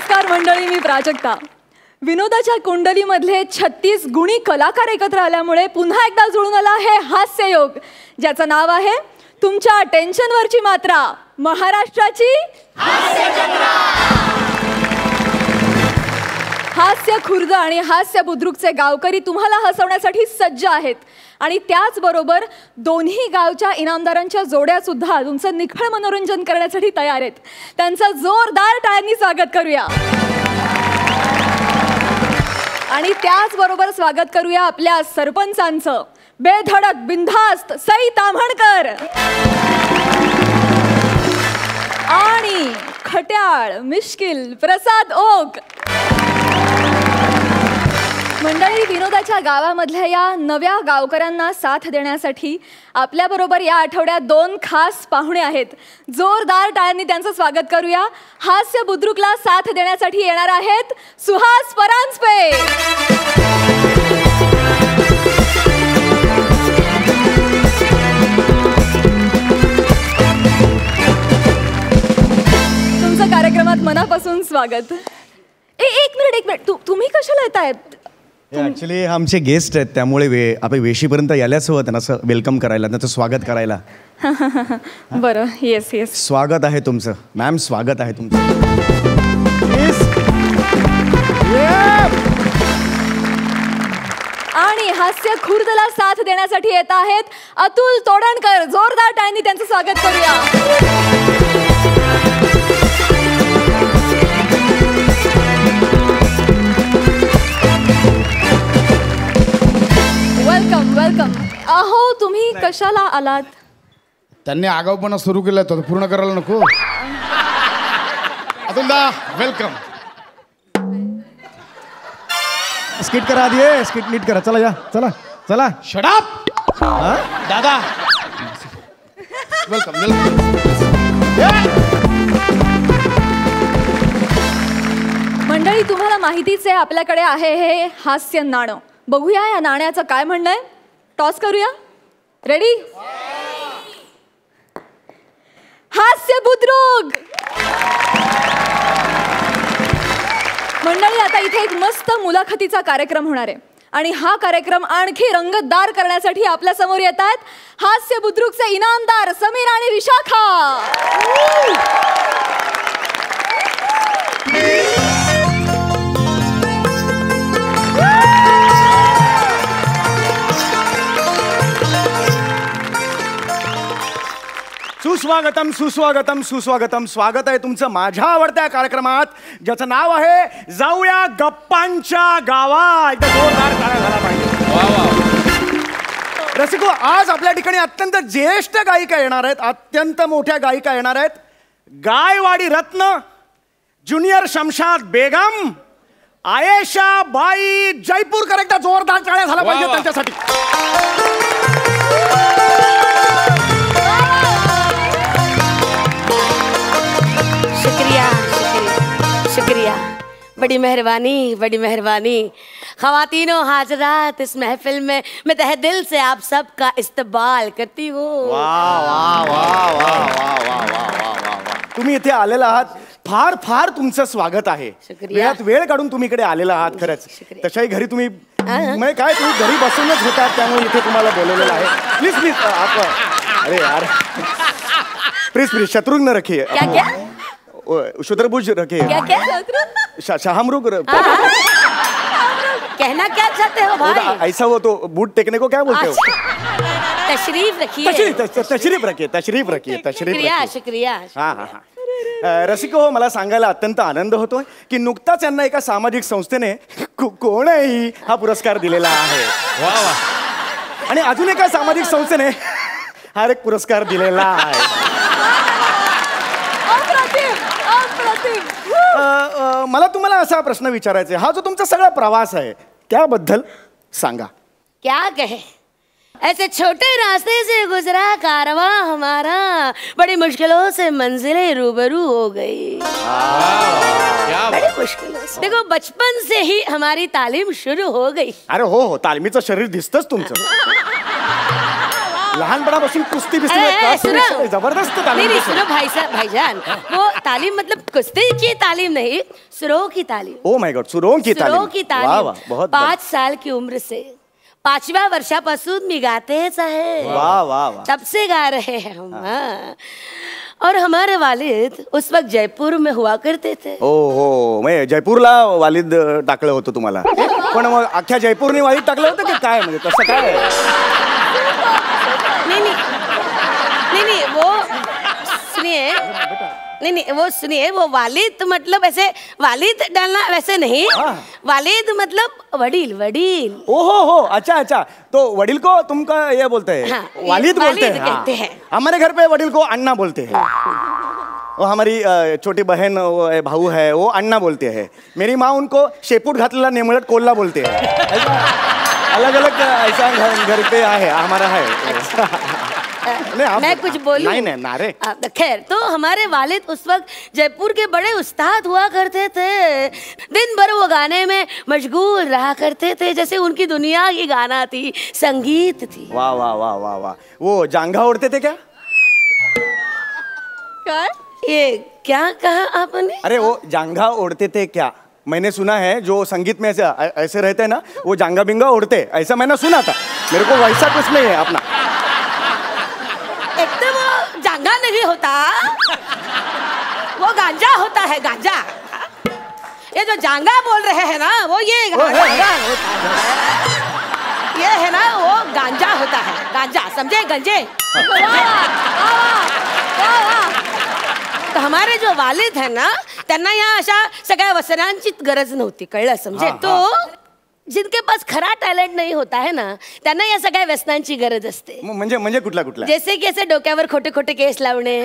नमस्कार मंडळी, मी प्राजक्ता. विनोदाच्या कुंडलीमधले 36 गुणी कलाकार एकत्र आल्यामुळे पुन्हा एकदा जुळून आला आहे हास्ययोग, ज्याचं नाव आहे तुमच्या टेन्शनवरची मात्रा, महाराष्ट्राची हास्यजत्रा. हास्य खुर्द आणि हास्य बुद्रुकचे गावकरी तुम्हाला हसवण्यासाठी सज्ज आहेत आणि त्याचबरोबर दोन्ही गावच्या इनामदारांच्या जोड्या सुद्धा तुमचं निखळ मनोरंजन करण्यासाठी तयार आहेत. त्यांचं जोरदार टाळ्यांनी स्वागत करूया. आणि त्याचबरोबर स्वागत करूया आपल्या सरपंचांचं. बेधडक बिनधास्त सई ताम्हणकर आणि खट्याळ मिश्किल प्रसाद ओक. मंडळी, विनोदाच्या गावामधल्या या नव्या गावकऱ्यांना साथ देण्यासाठी आपल्याबरोबर या आठवड्यात 2 खास पाहुणे आहेत. जोरदार टाळ्यांनी त्यांचं स्वागत करूया. हास्य बुद्रुकला साथ देण्यासाठी येणार आहेत सुहास परांजपे. तुमचं कार्यक्रमात मनापासून स्वागत. एक मिनिट, तुम्ही कशाला येत आहेत? ॲक्च्युली आमचे गेस्ट आहेत, त्यामुळे आपण वेशीपर्यंत यायलाच हवं त्यांना असं वेलकम करायला, त्यांचं स्वागत करायला. बरं, येस येस, स्वागत आहे तुमचं मॅम, स्वागत आहे तुमचं. आणि हास्य खुर्दला साथ देण्यासाठी येत आहेत अतुल तोडणकर. जोरदार टाळ्यांनी त्यांचं स्वागत करूया. Welcome welcome. अहो, तुम्ही कशाला आलात? त्यांनी आगाऊपणा सुरू केला तर पूर्ण करायला नको. अतुलदा वेलकम. स्किट करा आधी, स्किट नीट करा. चला या, चला चला. शट अप दादा. Welcome welcome. मंडळी, तुम्हाला माहितीच आहे आपल्याकडे आहे हे हास्य नाणं. बघूया या नाण्याचं काय म्हणणं आहे. टॉस करूया. रेडी? हास्य बुद्रुक. मंडळी, आता इथे एक मस्त मुलाखतीचा कार्यक्रम होणार आहे आणि हा कार्यक्रम आणखी रंगतदार करण्यासाठी आपल्या समोर येत आहेत हास्य बुद्रुकचे इनामदार समीर आणि विशाखा. सुस्वागतम सुस्वागतम सुस्वागतम. स्वागत आहे तुमचं माझ्या आवडत्या कार्यक्रमात, ज्याचं नाव आहे जाऊया गप्पांच्या गावात. जोरदार टाळ्या झाला पाहिजे. रसिको, आज आपल्या ठिकाणी अत्यंत ज्येष्ठ गायिका येणार आहेत, अत्यंत मोठ्या गायिका येणार आहेत. गायवाडी रत्न ज्युनियर शमशाद बेगम आयेशा बाई जयपूरकर. एकदा जोरदार टाळ्या झाला पाहिजे त्यांच्यासाठी. शुक्रिया, बड़ी मेहरबानी, बड़ी मेहरबानी. ख़वातीनो हाजरात, इस महफिल में मैं तहे दिल से आप सबका इस्तकबाल करती हूँ. वाह वाह वाह वाह वाह वाह वाह वाह. तुम्ही इथे आलेला आहात, फार फार तुमचं स्वागत आहे. वेळात वेळ काढून तुम्ही इकडे आलेला आहात. खरंच तशाही घरी तुम्ही म्हणजे काय, तुम्ही घरी बसूनच होतात, त्यामुळे इथे तुम्हाला बोलवलेलं आहे. प्लीज प्लीज आप. अरे यार, प्लीज प्लीज शत्रुघ्न रखिए. क्या क्या? शुद्रभुज रखिए. क्या क्या? शाहमरुग. कहना क्या चाहते हो भाई? ऐसा हो तो बूट टेकने को क्या बोलते हो? तशरीफ रखिए. तशरीफ रखिए, तशरीफ रखिए, तशरीफ. शुक्रिया शुक्रिया. हाँ हाँ हाँ. रसिको, हो, मला सांगायला अत्यंत आनंद होतोय की नुकताच यांना एका सामाजिक संस्थेने कोणही हा पुरस्कार दिलेला आहे. आणि अजून एका सामाजिक संस्थेने हा एक पुरस्कार दिलेला आहे. मला तुम्हाला असा प्रश्न विचारायचा आहे, हा जो तुमचा सगळा प्रवास आहे त्याबद्दल सांगा. क्या कहे, ऐसे छोटे रास्ते से गुजरा कारवां हमारा, बड़ी मुश्किलों से मंजिलें रूबरू हो गई. बड़ी मुश्किलों से. देखो, बचपन से ही हमारी तालीम शुरू हो गई. अरे हो हो, तालमीचं शरीर दिसतंच तुमचं. लहानपणापासून कुस्ती बिस्ती अरे, सुनो. जबरदस्त तालीम नहीं नहीं देते. सुनो भाईजान वो तालीम मतलब कुश्ती की तालीम नहीं सुरों की तालीम ओ माय गॉड, सुरों की तालीम. सुरों की वाह तालीम वाह, बहुत 5 साल की उम्र से 5व्या वर्षापासून मी गातेच आहे. वाह वाह वाह. तब से गा रहे हैं हम. हाँ. और हमारे वालिद उस वक्त जयपुर में हुआ करते थे. हो हो, म्हणजे जयपूरला वालिद टाकलं होतं तुम्हाला. पण मग अख्ख्या जयपूरने वालिद टाकलं होतं की काय, म्हणजे कसं काय? नहीं नहीं नहीं नहीं वो सुनिए नहीं नहीं वो सुनिए वो वालिद मतलब ऐसे वालिद डालना वैसे नहीं. हाँ. वालिद मतलब वडील वडील. ओ हो, अच्छा अच्छा. तो वडील को तुमका ये बोलते हैं, हाँ, वालिद बोलते वालिद हैं. कहते हाँ. हैं. हमारे घर पे वडील को अन्ना बोलते हैं. वो हमारी छोटी बहन वो भाऊ है, वो अन्ना बोलते हैं. मेरी माँ उनको शेपूट घातलेला नेमळट कोल्हा बोलते हैं. अलग अलग ऐसा घर पे है हमारा है. नहीं, आप- मैं कुछ बोलूं? नहीं नहीं नारे. खैर तो हमारे वालिद उस वक्त जयपुर के बड़े उस्ताद हुआ करते थे. दिन भर वो गाने में मशगूल रहा करते थे जैसे उनकी दुनिया की गाना थी, संगीत थी. वाह वाह वाह वाह वाह. वो जांघा ओढ़ते थे क्या? काय? ये क्या कहा आपने? अरे वो जांघा ओढ़ते थे क्या? मैंने सुना है जो संगीत में ऐसे रहते हैं ना, वो जांघा बिंगा ओढ़ते, ऐसा मैंने सुना था. मेरे को वैसा कुछ नहीं है अपना. एक तो वो जांगा नहीं होता, वो गांजा होता है गांजा. ये जो जांगा बोल रहे हैं ना वो ये गांजा होता है. ये है ना वो गांजा होता है, गांजा समझे, गंजे. तर हमारे जो वालिद है ना त्यांना या अशा सगळ्या वसनांची गरज नव्हती, कळलं समजे. तो जिनके पास खरा टॅलेंट नहीं होता है ना त्यांना या सगळ्या व्यसनांची गरज असते. म्हणजे म्हणजे कुठला कुठला? जैसे की ऐसे डोक्यावर खोटे खोटे केस लावणे,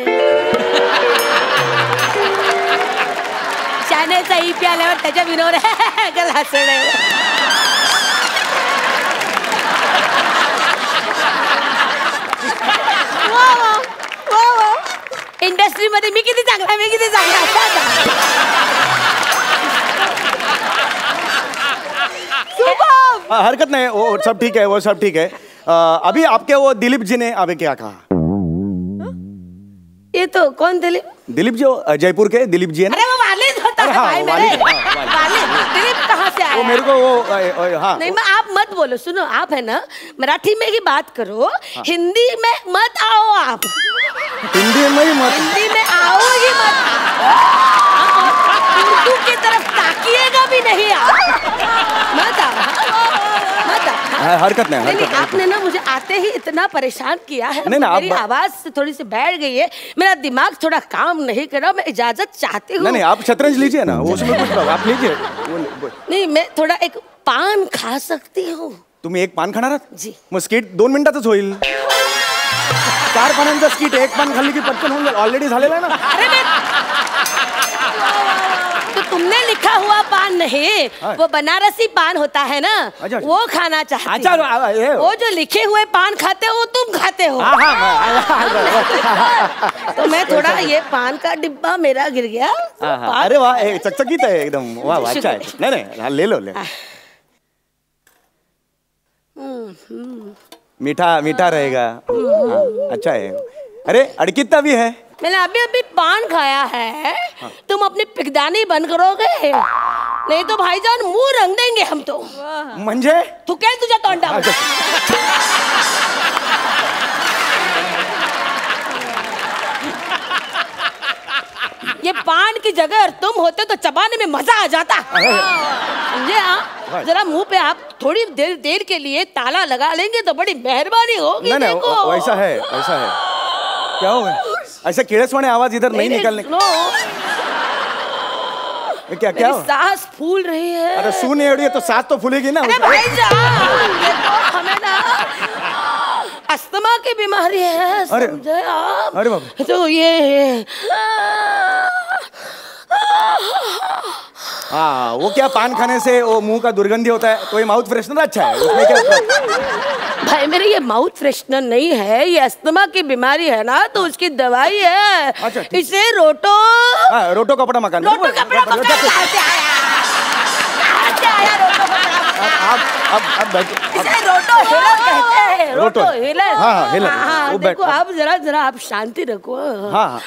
शानेचा ईपी आल्यावर त्याच्या विनोद हसणे, इंडस्ट्री मध्ये मी किती चांगला हरकत नहीं, वो सब ठीक है, वो सब ठीक है. अभी आपके वो दिलीप जी ने अभी क्या कहा? ये तो कौन दिलीप? दिलीप जो जयपुर के दिलीप जी है ना. अरे वो वालिद होता अरे है हाँ, भाई मेरे. वालिद, हाँ, वालिद. दिलीप कहाँ से आया? वो मेरे को वो हाँ. नहीं मैं आप मत बोलो. सुनो आप है ना मराठी में ही बात करो. हिंदी में मत आओ आप. हिंदी में ही मत. हिंदी में आओ ही मत. उर्दू की तरफ ताकिएगा भी नहीं आप. मत आओ. हरकत नहीं, हरकत नहीं. आपने ना मुझे आते ही इतना परेशान किया है. नहीं, मेरी आवाज थोड़ी सी बैठ गई है, मेरा दिमाग थोड़ा काम नहीं कर रहा. मैं इजाजत चाहती हूँ. नहीं आप शतरंज लीजिए ना, उसमें कुछ आप लीजिए. नहीं मैं थोड़ा एक पान खा सकती हूँ. तुम्ही एक पान खाणार आहात? जी. मग स्किट 2 मिनिटातच होईल. 4 पानांचा स्किट, एक पान खाल्ली की पटकन होऊन जाईल. ऑलरेडी झालेला आहे ना. अरे मैं तो तुमने लिखा हुआ पान नहीं, वो बनारसी पान होता है ना, अच्छा. वो खाना चाहती अच्छा, हूँ. ये वो जो लिखे हुए पान खाते हो वो तुम खाते हो. तो मैं थोड़ा ये पान का डिब्बा मेरा गिर गया. पान- अरे वाह, चकचकीत है एकदम. वाह वाह, अच्छा है. नहीं नहीं ले लो. मीठा मीठा रहेगा. हाँ, अच्छा है. अरे अड़किता भी है. मैंने अभी अभी पान खाया है. तुम अपनी पिकदानी बंद करोगे नहीं तो भाईजान मुंह रंग देंगे हम तो. म्हणजे तू काय तुझ्या तोंडावर. ये पान की जगह तुम होते तो चबाने में मजा आ जाता. समझे आप? जरा मुंह पे आप थोड़ी देर के लिए ताला लगा लेंगे तो बड़ी मेहरबानी होगी. नहीं नहीं देखो. वैसा है, वैसा है. क्या हो गया? ऐसा किड़सवाने आवाज इधर नहीं निकलने. सुनो, क्या क्या मेरी सांस फूल रही है. अरे सुन एवढी है तो सांस तो फूलेगी ना. अरे भाईजान देखो हमें ना अस्थमा की बीमारी है. अरे, समझे आप? अरे बाप. तो ये हाँ, वो क्या पान खाने से वो मुंह का दुर्गंधी होता है, तो ये माउथ फ्रेशनर अच्छा है. उसमें क्या? भाई मेरे ये माउथ फ्रेशनर नहीं है, ये अस्थमा की बीमारी है ना तो उसकी दवाई है. अच्छा, ठीक. इसे रोटो रोटो कपड़ा मकान. रोटो कपड़ा पकड़ा. कहाँ से आया? कहाँ से आया रोटो कपड़ा? आप बैठो। इसे रोटो हेलर कहते हैं। रोटो हेलर। हाँ हेलर। हाँ देखो आप जरा आप शांति रखो। हाँ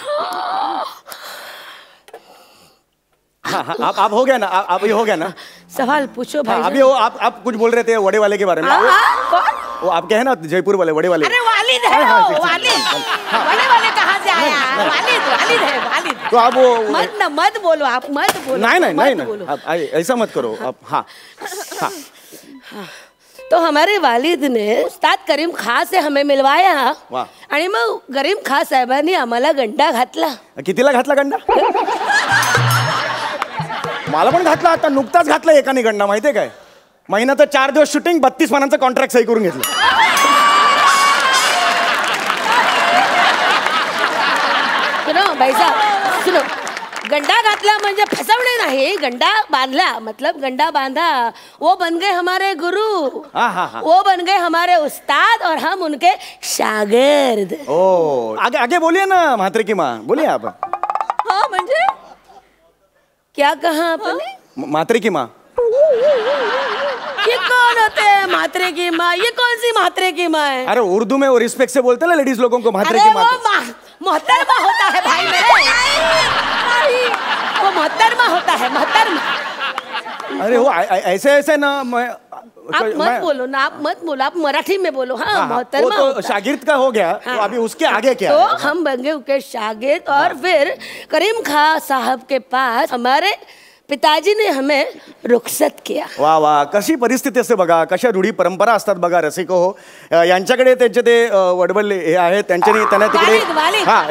हाँ आप हो गया ना, आप ये हो गया ना। सवाल पूछो भाई। अभी वो आप कुछ बोल रहे थे वड़े वाले के बारे में। कौन? वो आप कहे ना जयपुर वाले वड़े वाले। अरे वालिद है वो, वालिद। वड़े वाले कहाँ से आया? वालिद है वालिद। तो आप वो मत बोलो, आप मत बोलो। नहीं आप ऐसा मत करो आप। हाँ तो हमारे वालिद ने उस्ताद करीम खां से हमें मिळवाया आणि मग करीम खां साहेबांनी आम्हाला गंडा घातला. कितीला घातला गंडा? मला पण घातला, आता नुकताच घातला एकाने गंडा. माहितीये काय, महिन्याचं 4 दिवस शूटिंग, 32 पानांचं कॉन्ट्रॅक्ट सही करून घेतलं. सुनो भाई साहब सुनो, गंडा घातला म्हणजे फसवणे नाही, गंडा बांधला मतलब गंडा बांधा. वो बन गए हमारे गुरु, वो बन गए हमारे उस्ताद और हम उनके शागिर्द. ओ आगे बोलिए ना म्हात्रे की माँ, बोलिए आप. हाँ म्हणजे क्या कहा आपने? म्हात्रे की माँ. ये कौन होते हैं म्हात्रे की माँ? ये कौन सी म्हात्रे की माँ है? अरे उर्दू में वो रिस्पेक्ट से बोलते हैं ना लेडीज लोगों को, म्हात्रे की माँ. मोहतरमा होता है भाई मेरे, वो मोहतरमा होता है, मोहतरमा. अरे वो ऐसे ना मैं आप मत बोलो ना, आप मत बोलो, आप मराठी में बोलो. हाँ मोहतरमा तो शागिर्द का हो गया. तो अभी उसके आगे क्या तो है? हम बन गए उनके शागिर्द और फिर करीम खां साहब के पास हमारे पिताजी ने हमें रुखसत किया. वा वा, कशी परिस्थिती असते बघा, कशा रूढी परंपरा असतात बघा रसिको हो. यांच्याकडे त्यांचे ते वडवल हे आहेत, त्यांच्यानी त्यांना तिकडे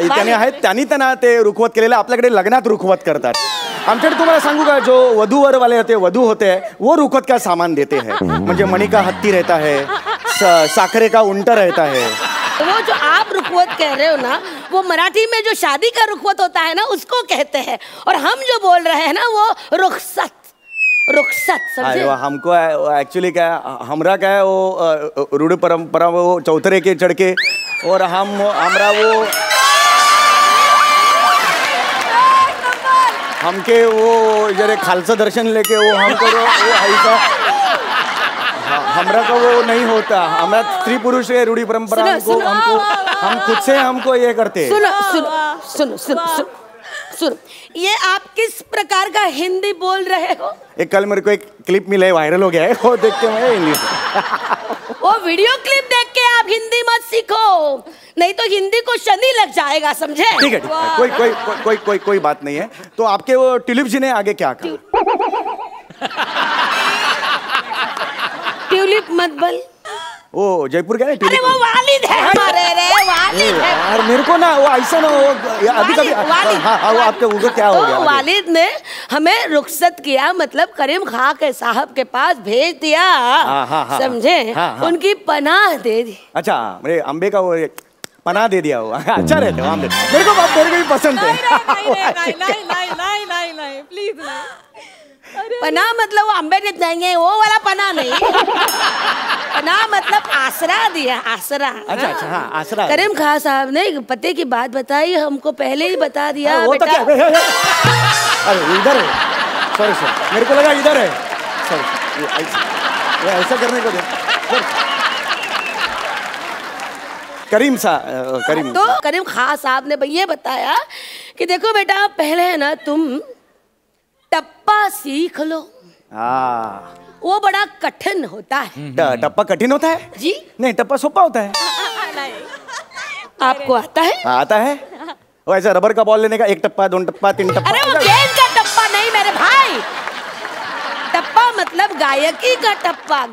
त्याने आहेत, त्यांना ते रुखवत केलेलं आपल्याकडे लग्नात रुखवत करतात. आमच्याकडे तुम्हाला सांगू का, जो वधूवर वाले होते, वधू होते, वो रुखवत का सामान देते हैं. म्हणजे मणी का हत्ती रहता है, साखरे का उंटा रहता है. वो जो आप रुखवत कह रहे हो ना, वो मराठी में जो शादी का रुखवत होता है ना उसको कहते हैं, और हम जो बोल रहे हैं ना वो रुखसत. रुखसत समझे? हमको एक्चुअली क्या है, हमरा क्या है वो रूढ़ी परंपरा, वो चौतरे के चढ़ के, और हमरा वो हमके वो जरे खालसा दर्शन लेके वो हमको वो ऐसा हमरा का वो नहीं होता. हमरा स्त्री पुरुष है रूढ़ी परंपरा, हमको हम खुद से हमको ये करते. सुनो सुनो सुनो सुनो सुनो सुनो, ये आप किस प्रकार का हिंदी बोल रहे हो? एक कल मेरे को एक क्लिप मिला है, वायरल हो गया है, वो देख के मैं हिंदी. वो वीडियो क्लिप देख के आप हिंदी मत सीखो, नहीं तो हिंदी को शनि लग जाएगा, समझे? ठीक है, कोई कोई कोई कोई कोई बात नहीं है. तो आपके वो ट्यूलिप जी ने आगे क्या कहा? ट्यूलिप मत बोल. वो जयपुर गए. अरे वो वालिद है हमारे रे, वालिद है यार. मेरे को ना वो ऐसा ना वो अभी कभी हाँ वो आपके ऊपर क्या हो गया? वालिद ने हमें रुखसत किया, मतलब करीम खां के साहब के पास भेज दिया, समझे? उनकी पनाह दे दी. अच्छा, मेरे अम्बे का वो पनाह दे दिया. वो अच्छा रहते हो आम्बे, मेरे को भी पसंद है. नहीं प्लीज नहीं. पना मतलब वो अम्बे के जाएंगे वो वाला पना नहीं. पना मतलब आसरा दिया, आसरा. अच्छा अच्छा, हाँ आसरा. करीम खां साहब ने पते की बात बताई, हमको पहले ही बता दिया. वो तो क्या? अरे इधर है, सॉरी सर, मेरे को लगा इधर है. सॉरी, ऐसा करने को दे. करीम तो करीम खां साहब ने ये बताया कि देखो बेटा, पहले है ना तुम टप्पा सीख लो. वो बड़ा कठिन होता है. टप्पा कठिन होता है जी? नहीं, टप्पा सोपा होता है. आपको आता है? आता है. वो ऐसा रबर का बॉल लेने का, 1 टप्पा 2 टप्पा 3 टप्पा. अरे वो गेंद का टप्पा नहीं मेरे भाई, टप्पा मतलब गायकी का टप्पा.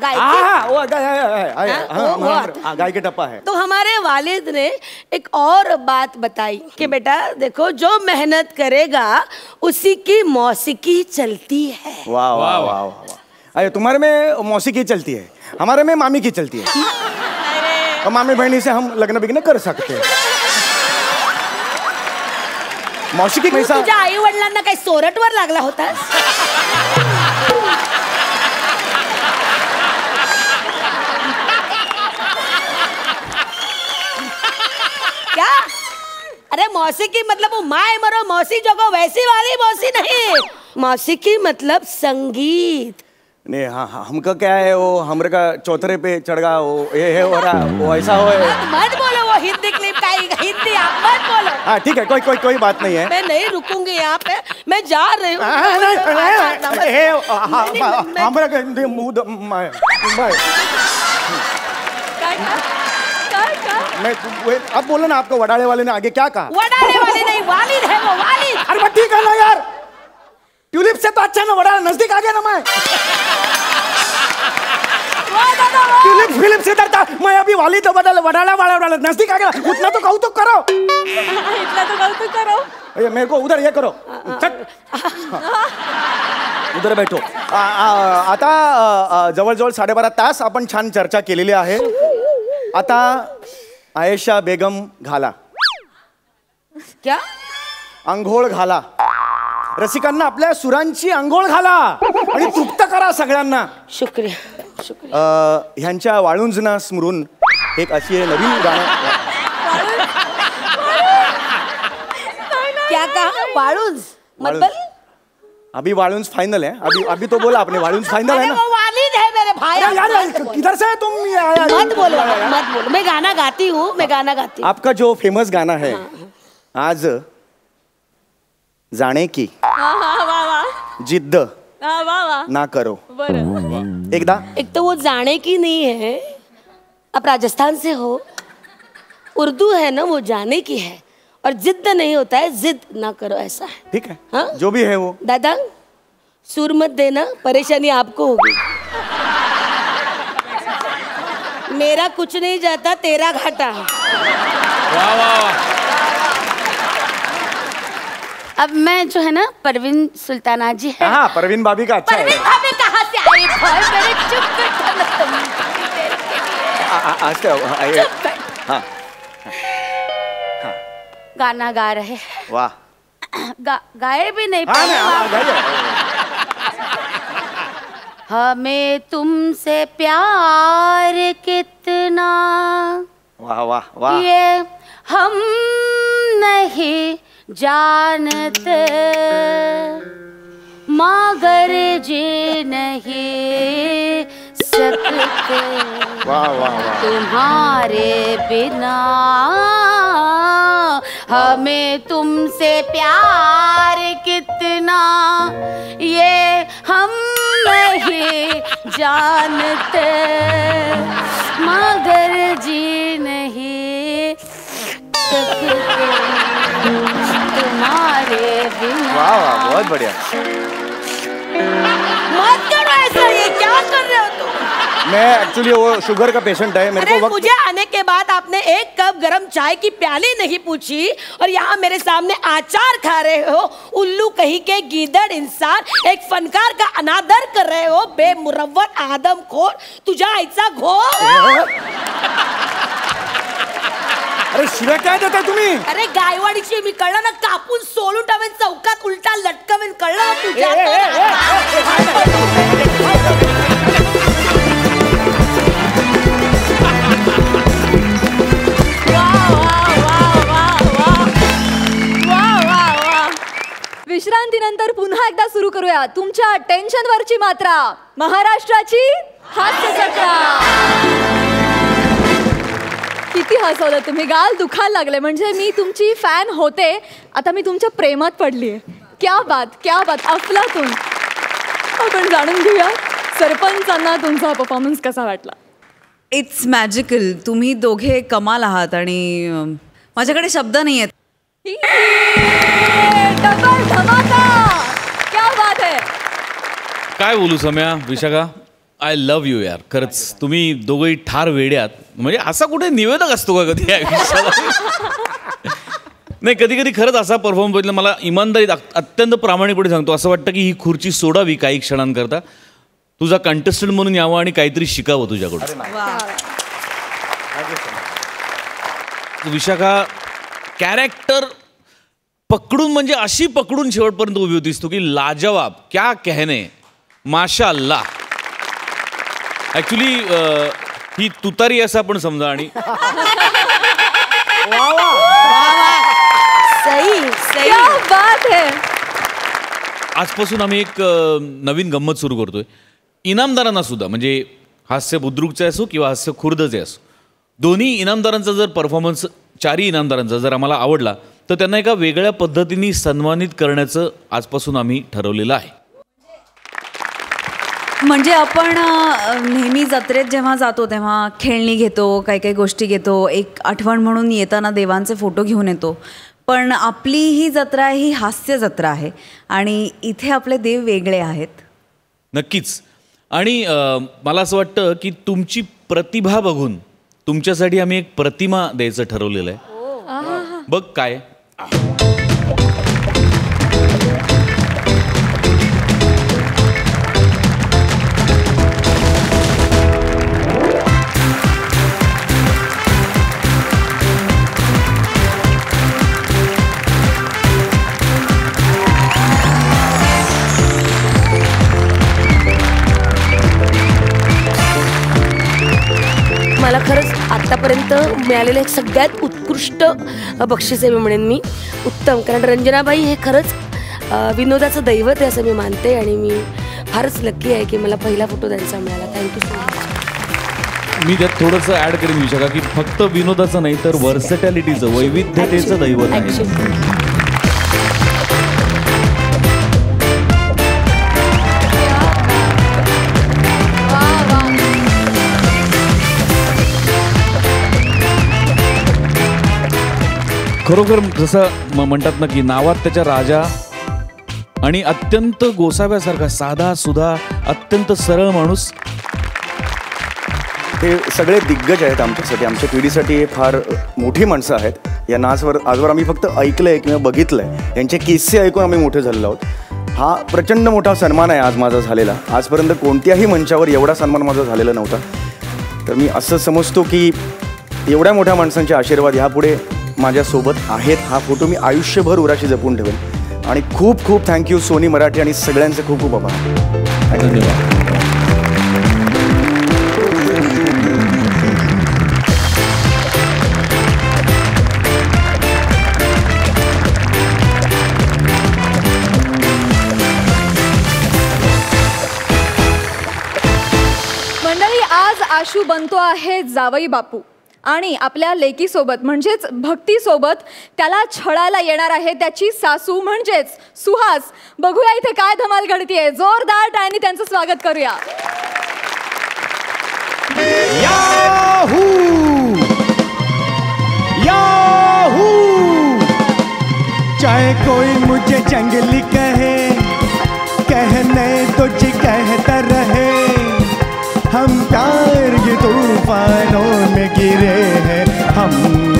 गाय के टप्पा है. तो हमारे वालिद ने एक और बात बताई कि बेटा देखो, जो मेहनत करेगा उसी की मौसीकी चलती है. वाह वाह वाह वाह. अरे तुम्हारे में मौसीकी चलती है, हमारे में मामी की चलती है. और मामी बहनी से हम लग्न बिग्न कर सकते हैं. मौसीकी पैसा. तुझ्या आई वडिलांना काही सोरटवर लागला होता? क्या? अरे मौसीकी मतलब वो माए मरो मौसी जगो वैसी वाली मौसी नहीं. मौसीकी मतलब संगीत. नहीं हाँ हाँ हमका क्या है वो हमरे का चौतरे पे चढ़ गया वो ये है हो रहा वो ऐसा हो मत बोलो वो हिंदी क्लिप का हिंदी आप मत बोलो। हाँ ठीक है कोई बात नहीं है। मैं नहीं रुकूंगी यहाँ पे, मैं जा रही हूँ। अब बोलो ना आपको वडाले वाले ने आगे क्या कहा? वडाले वाले नहीं, वालिद है वो, वालिद। अरे ठीक है ना यार, ट्यूलिप से तो अच्छा ना वडाला नजदीक आ गया ना मैं। ट्यूलिप फिलिप से डरता मैं, अभी वाली तो वडाला नजदीक आ गया। उतना तो कहूँ तो करो, इतना तो कौतुक करो। मेरे को उधर ये करो, उधर बैठो। आता जवळजवळ 12.5 तास आपण छान चर्चा केलेली आहे। आता आयेशा बेगम घाला, क्या अंघोळ घाला, रसिकांना आपल्या सुरांची अंघोळ घाला आणि तृप्त करा सगळ्यांना। शुक्रिया शुक्रिया। ह्यांच्या वाळुंजना स्मरून एक अशी नवीन गाणं। क्या कहा? वाळुंज मतलब अभी वाळुंज फाइनल है। अभी तो बोला आपने वाळुंज फाइनल है ना। वो वालिद है मेरे भाई। यार किधर से तुम आया? मत बोलो। मैं गाना गाती हूँ, मैं गाना गाती हूँ। आपका जो फेमस गाना है आज जाने की जिद्द ना करो। एकदा एक तो वो जाने की नहीं है, आप राजस्थान से हो, उर्दू है ना, वो जाने की है, और जिद्द नहीं होता है, जिद ना करो ऐसा है। ठीक है हाँ? जो भी है वो। दादा सुर मत देना, परेशानी आपको होगी। मेरा कुछ नहीं जाता, तेरा घाटा। वाह वाह। अब मैं जो है ना परवीन सुल्ताना जी है। हाँ परवीन भाभी का अच्छा है। परवीन भाभी कहाँ से आई? मेरे चुप बैठो ना तुम। हाँ गाना गा रहे। वाह। गाए भी नहीं हमें तुमसे प्यार कितना, वाह वाह वाह, ये हम नहीं जानते, मगर जी नहीं सकते वाह वाह वाह, तुम्हारे बिना। हमें तुमसे प्यार कितना, ये हम नहीं जानते, मगर जी नहीं सकते तुम्हारे बिना। वाह वाह बहुत बढ़िया। मत करो ऐसा, ये क्या कर रहे हो तुम? मैं एक्चुअली वो शुगर का पेशेंट है, मेरे को मुझे आने के बाद आपने एक कप गरम चाय की प्याली नहीं पूछी, और यहाँ मेरे सामने आचार खा रहे हो। उल्लू कहीं के गीदड़ इंसान, एक फनकार का अनादर कर रहे हो, बेमुरव्वत आदमखोर, तुझा ऐसा घोर। अरे शिव्या काय देताय तुम्ही? अरे गायवाडीची मी, कळलं ना, कापून सोलून टावेन, चौकात उलटा लटकवेन, कळलं ना तुझ्या? विश्रांतीनंतर पुन्हा एकदा सुरू करूया तुमच्या टेन्शनवरची मात्रा, महाराष्ट्राची हास्य जत्रा। किती हसवलं तुम्ही, गाल दुखायला लागले, म्हणजे मी तुमची फॅन होते, आता मी तुमच्या प्रेमात पडलीये। क्या बात अफलातून। आपण जाणून घेऊया सरपंचांना तुमचा परफॉर्मन्स कसा वाटला। इट्स मॅजिकल, तुम्ही दोघे कमाल आहात आणि माझ्याकडे शब्द नाही आहेत। डबल धमाका, क्या बात है। काय बोलू सम्या, विशाखा, आय लव्ह यू यार, खरंच तुम्ही दोघंही ठार वेड्यात। म्हणजे असा कुठे निवेदक असतो का कधी नाही, कधी कधी खरंच असा परफॉर्म बघितला, मला इमानदारीत अत्यंत प्रामाणिकपणे सांगतो, असं वाटतं की ही खुर्ची सोडावी काही क्षणांकरता, तुझा कंटेस्टंट म्हणून यावं आणि काहीतरी शिकावं तुझ्याकडून। विशाखा कॅरेक्टर पकडून, म्हणजे अशी पकडून शेवटपर्यंत उभी होतीस तू की लाजवाब, क्या कहने, माशाअल्लाह। ऍक्च्युली ही तुतारी असं आपण समजा, आणि सही क्या बात है। आजपासून आम्ही एक नवीन गंमत सुरू करतोय इनामदारांना सुद्धा, म्हणजे हास्य बुद्रुकचे असो किंवा हास्य खुर्दचे असो, दोन्ही इनामदारांचा जर परफॉर्मन्स, चारही इनामदारांचा जर आम्हाला आवडला तर त्यांना एका वेगळ्या पद्धतीने सन्मानित करण्याचं आजपासून आम्ही ठरवलेलं आहे. म्हणजे आपण नेहमी जत्रेत जेव्हा जातो तेव्हा खेळणी घेतो, काही काही गोष्टी घेतो, एक आठवण म्हणून येताना देवांचे फोटो घेऊन येतो. पण आपली ही जत्रा ही हास्य जत्रा आहे आणि इथे आपले देव वेगळे आहेत. नक्कीच. आणि मला असं वाटतं की तुमची प्रतिभा बघून तुमच्यासाठी आम्ही एक प्रतिमा द्यायचं ठरवलेलं आहे. बघ काय. मला खरंच आत्तापर्यंत मिळालेलं एक सगळ्यात उत्कृष्ट बक्षीस आहे मी म्हणेन, मी उत्तम. कारण रंजनाबाई हे खरंच विनोदाचं दैवत आहे असं मी मानते आणि मी फारच लकी आहे की मला पहिला फोटो त्यांचा मिळाला. Thank you so much. मी त्यात थोडंसं ॲड करेन विशाखा, की फक्त विनोदाचं नाही तर वर्सटॅलिटीचं, वैविध्यतेचं दैवत आहे. खरोखर जसं म्हणतात ना की नावात त्याच्या राजा आणि अत्यंत गोसाव्यासारखा साधा सुधा अत्यंत सरळ माणूस. हे सगळे दिग्गज आहेत आमच्यासाठी, आमच्या पिढीसाठी हे फार मोठी माणसं आहेत. यांना आजवर आम्ही फक्त ऐकलंय किंवा बघितलंय, यांचे किस्से ऐकून आम्ही मोठे झालेलो आहोत. हा प्रचंड मोठा सन्मान आहे आज माझा झालेला. आजपर्यंत कोणत्याही मंचावर एवढा सन्मान माझा झालेला नव्हता. तर मी असं समजतो की एवढ्या मोठ्या माणसांचे आशीर्वाद ह्यापुढे माझ्यासोबत आहेत. हा फोटो मी आयुष्यभर उराशी जपून ठेवेन. आणि खूप खूप थँक्यू सोनी मराठी आणि सगळ्यांचे खूप खूप आभार. धन्यवाद. मंडळी, आज आशू बनतो आहे जावई बापू आणि आपल्या लेकीसोबत म्हणजेच भक्तीसोबत त्याला छळायला येणार आहे त्याची सासू म्हणजेच सुहास. बघूया इथे काय धमाल घडतीये. जोरदार टाळ्यांनी त्यांचं स्वागत करूया. याहू याहू, चाहे कोई मुझे जंगली कहे, कहने तो जी कहता रहे, हम प्यार के तूफानों में गिरे हैं, हम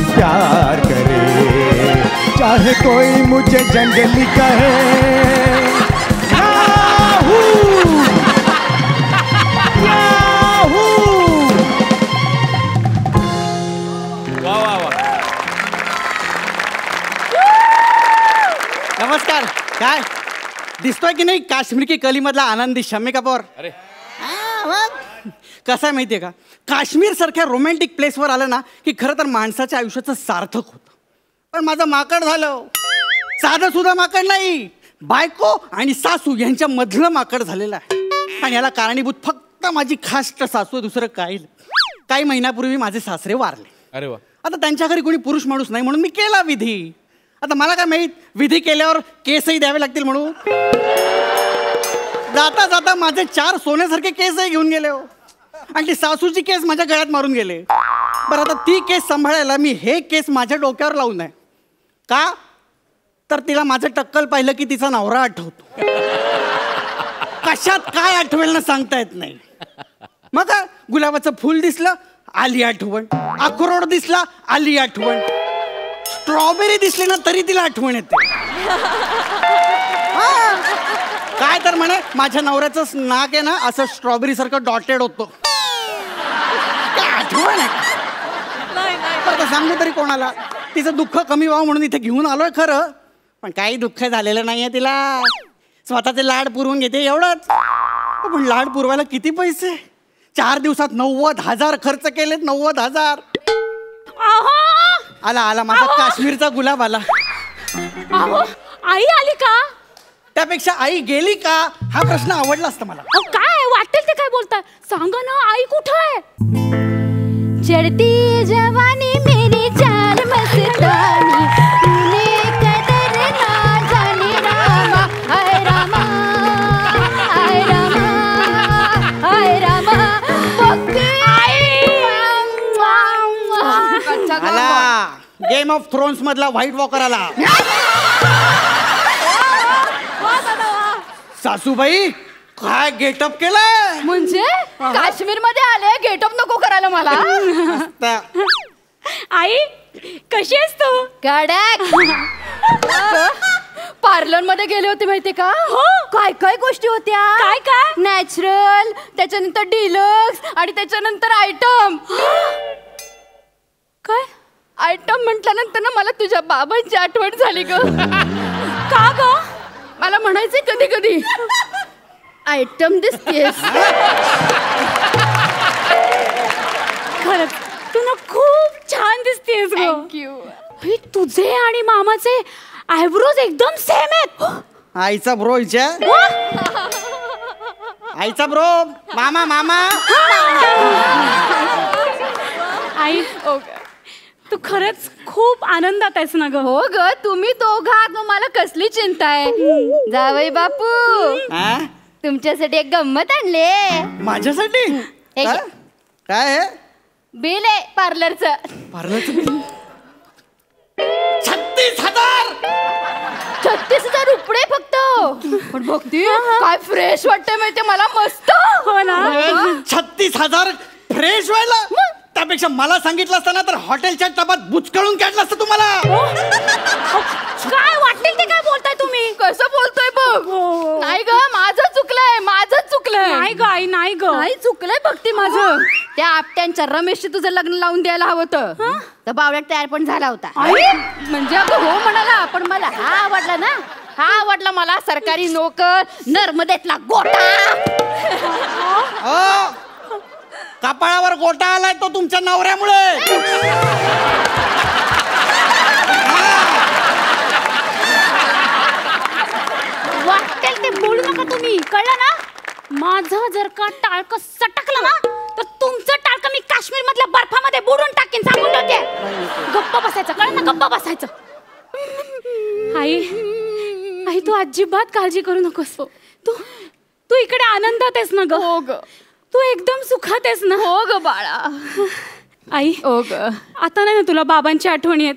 प्यार करें. चाहे कोई मुझे जंगली कहे. Yahoo Yahoo. वा वा वा. नमस्कार. काय दिसतोय की नाही काश्मीर की कलीमधला आनंदी शम्मी कपूर? अरे कसं आहे माहितीये का, काश्मीर सारख्या रोमॅन्टिक प्लेसवर आलं ना की खरं तर माणसाच्या आयुष्याचं सार्थक होतं. पण माझं माकड झालं. साधं सुद्धा माकड नाही, बायको आणि सासू यांच्या मधलं माकड झालेलं आहे. आणि याला कारणीभूत फक्त माझी खास्ट सासू, दुसरं काही महिन्यापूर्वी माझे सासरे वारले. अरे वा. आता त्यांच्या घरी कोणी पुरुष माणूस नाही म्हणून मी केला विधी. आता मला काय माहित विधी केल्यावर केसही द्यावे लागतील म्हणून. जाता जाता माझे 4 सोन्यासारखे केसही घेऊन गेले हो. आणि ती सासूची केस माझ्या गळ्यात मारून गेले. बरं, आता ती केस सांभाळायला मी हे केस माझ्या डोक्यावर लावून आहे का, तर तिला माझं टक्कल पाहिलं की तिचा नवरा आठवतो. कशात काय आठवेल ना सांगता येत नाही. मग गुलाबाचं फुल दिसलं आली आठवण, अक्रोड दिसला आली आठवण, स्ट्रॉबेरी दिसली ना तरी तिला आठवण येते. काय तर म्हणे माझ्या नवऱ्याचं नाक आहे ना असं स्ट्रॉबेरी सारखं डॉटेड होतं. आठवण आहे सांगू तरी कोणाला. तिचं दुःख कमी व्हावं म्हणून इथे घेऊन आलोय खरं, पण काही दुःख झालेलं नाहीये तिला. स्वतःचे लाड पुरवून घेते एवढंच. पण लाड पुरवायला किती पैसे? 4 दिवसात 90,000 खर्च केलेत. 90,000. आला माझा काश्मीरचा गुलाब आला. आई आली का? त्यापेक्षा आई गेली का हा प्रश्न आवडला असता मला. काय वाटेल ते काय बोलताय? सांगा ना, आई कुठं आहे? चढ़ती जवानी मेरी जान मस्तानी तूने कदर ना जाने रामा हाय रामा हाय रामा हाय रामा आला गेम ऑफ थ्रोन्स मधला व्हाईट वॉकर आला. सासूबाई काय गेटअप केलाय? म्हणजे काश्मीर मध्ये आले, गेटअप नको करायला मला. आई कशी आहेस तू? पार्लर मध्ये गेले होते माहितीये का? काय काय गोष्टी होत्या. काय काय? नॅचरल, त्याच्यानंतर डिलक्स आणि त्याच्यानंतर आयटम. काय आयटम म्हटल्यानंतर ना मला तुझ्या बाबांची आठवण झाली ग. का ग? मला म्हणायचंय कधी कधी आयटम दिसतेस. खरंच तू ना खूप छान दिसतेस ग. थँक्यू. तुझे आणि मामाचे आयब्रोज एकदम सेम आहेत. आईचा ब्रो हिच्या आईचा ब्रो मामा मामा. आई तू खरंच खूप आनंदात आहेस ना ग. हो ग, तुम्ही दोघात मग मला कसली चिंता आहे. जावई बापू, हा? तुमच्यासाठी एक गंमत आणले. माझ्यासाठी हे घे. काय आहे? बिल आहे पार्लरचं. पार्लरचं बिल 36,000. 36,000 रुपये फक्त. पण बघती काय फ्रेश वाटतंय माहितीये मला. मस्त. हो ना. 36,000 फ्रेश व्हायला. त्यापेक्षा मला सांगितलं असतं ना तर हॉटेलच्या टबात बुचकळून काढलं असतं तुम्हाला. काय वाटेल ते काय बोलताय तुम्ही? कसं बोलतोय बघ. नाही ग, माझं चुकलंय, माझं चुकलंय. नाही ग आई, नाही ग. नाही चुकलंय बघती माझं. त्या आपट्यांच्या रमेशशी तुझं लग्न लावून द्यायला हवं होतं. तर बावड्यात तयार पण झाला होता. म्हणजे अगं हो म्हणाला, पण मला हा आवडला ना. हा आवडला मला. सरकारी नोकर, नर्मदेतला गोटा. कपाळावर गोटा आलाय तो तुमच्या नवऱ्यामुळे. वाटेल ते बोलू नका तुम्ही, कळलं ना. माझं जर का टाळकं सटकलं ना तर तुमचं टाळकं मी काश्मीर मधल्या बर्फामध्ये बुडून टाकीन. सांगून ठेवते. गप्प बसायचं, कळलं ना. गप्प बसायचं. आई आई तू अजिबात काळजी करू नकोस. तू तू इकडे आनंदात आहेस ना ग. हो ग. तू एकदम सुखात आहेस ना. हो ग बाळा. आई हो ग. आता नाही ना तुला बाबांची आठवण येत?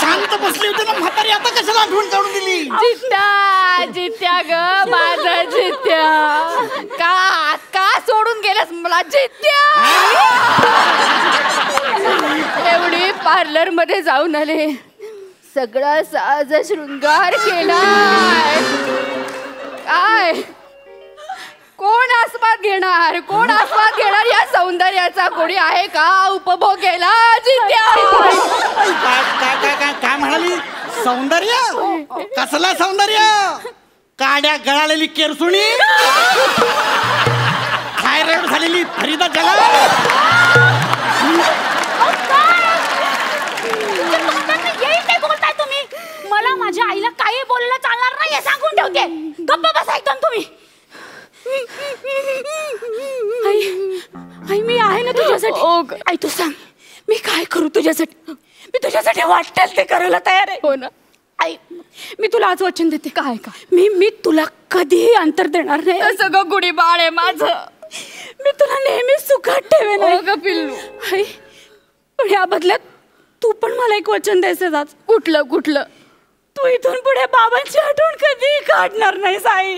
शांत बसली होती ना म्हातारी, आता कशाला आठवण काढून दिली? जित्या जित्या ग, माझा जित्या. का का सोडून गेलास मला जित्या? एवढी पार्लर मध्ये जाऊन आले, सगळा साज शृंगार केलाय. काय कोण आस्वाद घेणार? कोण आस्वाद घेणार या सौंदर्याचा? कोणी आहे का उपभोग केला? जित्या. काय म्हणाली? सौंदर्य? कसला सौंदर्य? काड्या गळालेली केरसुणी, थायरॉइड झालेली फरीदा जलाल. बोलताय तुम्ही? मला माझ्या आईला काही बोलायला चालणार नाही हे सांगून ठेवते. गप्प बसा एकदम तुम्ही. आई आई मी आहे ना तुझ्यासाठी. आई तू सांग मी काय करू तुझ्यासाठी? मी तुझ्यासाठी वाटेल ते करायला तयार आहे. हो ना आई, मी तुला आज वचन देते. काय का मी तुला कधीही अंतर देणार नाही. सगळं गुढी बाळ आहे माझं. मी तुला नेहमी सुखात ठेवेन. हो ग पिल्लू. आई पण या बदल्यात तू पण मला एक वचन द्यायचं आज. कुठलं कुठलं? तू इथून पुढे बाबांची आठवण कधी काढणार नाही साई.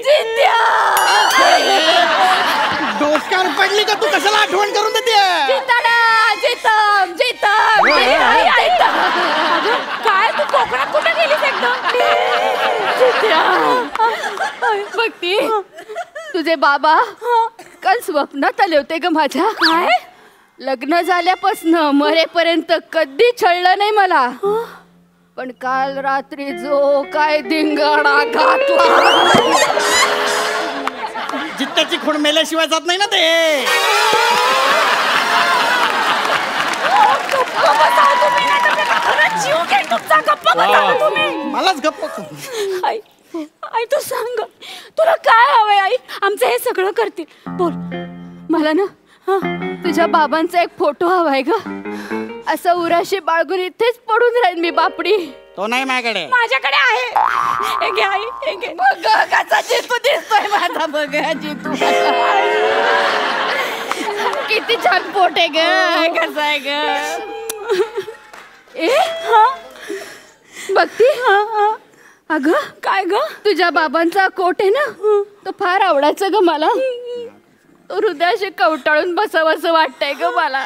डोक्यावर पडली का तू? कशाला आठवण करून देते? काय तू कोकणात कुठे गेलीस एकदम? बघती तुझे बाबा काल स्वप्नात आले होते ग माझ्या. काय? लग्न झाल्यापासून मरेपर्यंत कधी छळलं नाही मला, पण काल रात्री जो काय धिंगाणा घातला. जित्याची खूण मेल्याशिवाय जात नाही ना ते. जीव घे तुमचा. गप्प मलाच गप्प कर. आई आई तू सांग तुला काय हवंय आई आमचं हे सगळं करतील बोल. मला ना तुझ्या बाबांचा एक फोटो हवाय ग. असं उराशी बाळगून इथेच पडून राहील मी बापडी. तो नाही माझ्याकडे. माझ्याकडे आहे. हे घे आई हे घे. बघ कसा जितू दिसतोय माझा. बघ जितू किती छान पोट आहे ग. कसा आहे ग. ए बघती. अगं काय ग तुझ्या बाबांचा कोट आहे ना तो फार आवडायचा ग मला. तो हृदयाशी कवटाळून बसावंसं वाटतंय ग मला.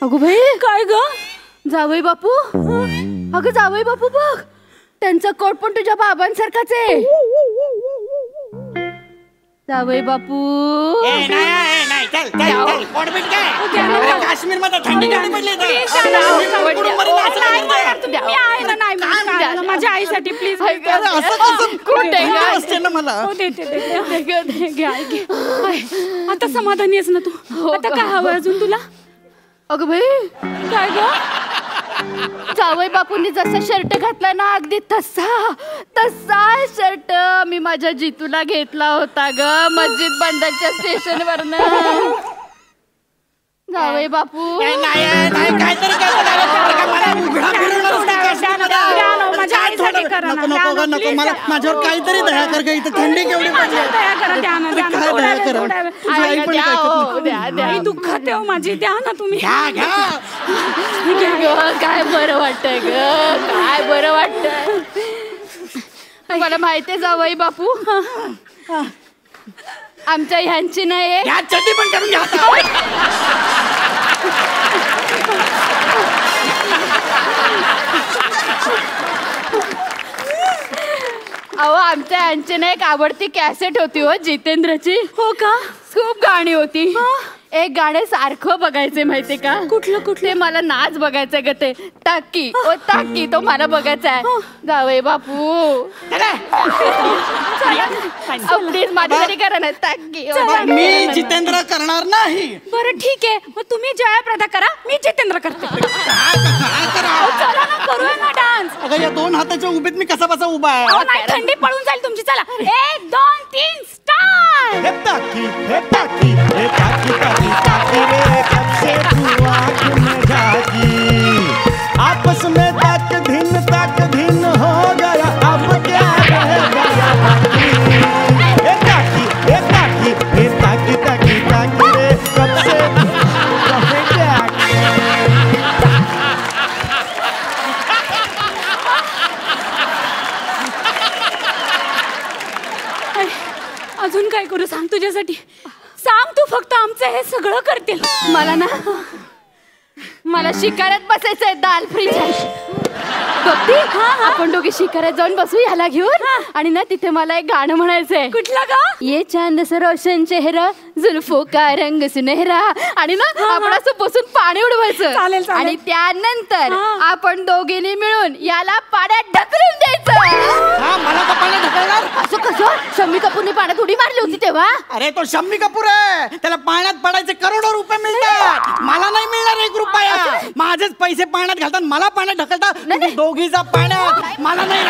अगो भाई काय ग जावई बापू. अगं जावई बापू बघ त्यांचा कोट पण तुझ्या बाबांसारखाच आहे. जावई बापू काश्मीर मध्ये थंडी पडली. माझ्या आईसाठी प्लीज असते ना मला. आता समाधानी आहेस ना तू. आता काय हवं अजून तुला. अगं भाई काय ग जावई बापूंनी जसा शर्ट घातला ना अगदी तसा शर्ट मी माझ्या जितूला घेतला होता ग मस्जिद बंदरच्या स्टेशन वरनं. जावई बापू नको मला माझ्यावर काहीतरी दया कर ग. इथं थंडी केवढी पडली. दुःखात ठेव माझी द्या ना तुम्ही. काय बरं वाटतंय ग. काय बरं वाटतंय. मला माहितीये जावई बापू आमच्या ह्यांची नाही पण करून घ्या. अहो आमच्या ह्यांची ना एक आवडती कॅसेट होती हो जितेंद्रची. हो का खूप गाणी होती. एक गाणे सारखं बघायचे माहितीये का. कुठले मला नाच बघायचंय ग ते टाकी ओ टाकी तो मला बघायचा आहे. जावई बापू प्लीज माझ्यासाठी करा ना टाकी. मी जितेंद्र करणार नाही. बरं ठीक आहे मग तुम्ही जयाप्रदा करा मी जितेंद्र करते. चला ना करूया ना डान्स. अगं या दोन हाताच्या उभीत मी कसा बसा उभा आहे. नाही थंडी पळून जाईल तुमची. चला 1 2 3 स्टार्ट. हे टाकी हे टाकी हे टाकी टाकी टाकी रे कब से तू आँख में जागी. आपस में तक धिन हो गया अब क्या रह गया बाकी. हे टाकी हे टाकी हे टाकी टाकी टाकी रे कब से अजून काय करू सांग तुझ्यासाठी. सांग तू फक्त आमचं हे सगळं करतील. मला शिकाऱ्यात बसायचंय दाल फ्रीज बघती. आपण दोघे शिकाऱ्यात जाऊन बसू याला घेऊन आणि ना तिथे मला एक गाणं म्हणायचंय. कुठलं गा. ये चांद से रोशन चेहरा जुल्फो का रंग सुनहरा. आणि ना आपण असं बसून पाणी उडवायचं. चालेल. आणि त्यानंतर आपण दोघींनी मिळून याला पाण्यात ढकलून द्यायचं. मला का पाण्यात ढकलणार. असं कसं शम्मी कपूरने पाण्यात उडी मारली होती तेव्हा. अरे तो शम्मी कपूर आहे. त्याला पाण्यात पडायचे करोडो रुपये मिळतात. मला नाही मिळणार 1 रुपया. माझेच पैसे पाण्यात घालतात मला पाण्यात ढकलतात. दोघीचा पाण्यात मला नाही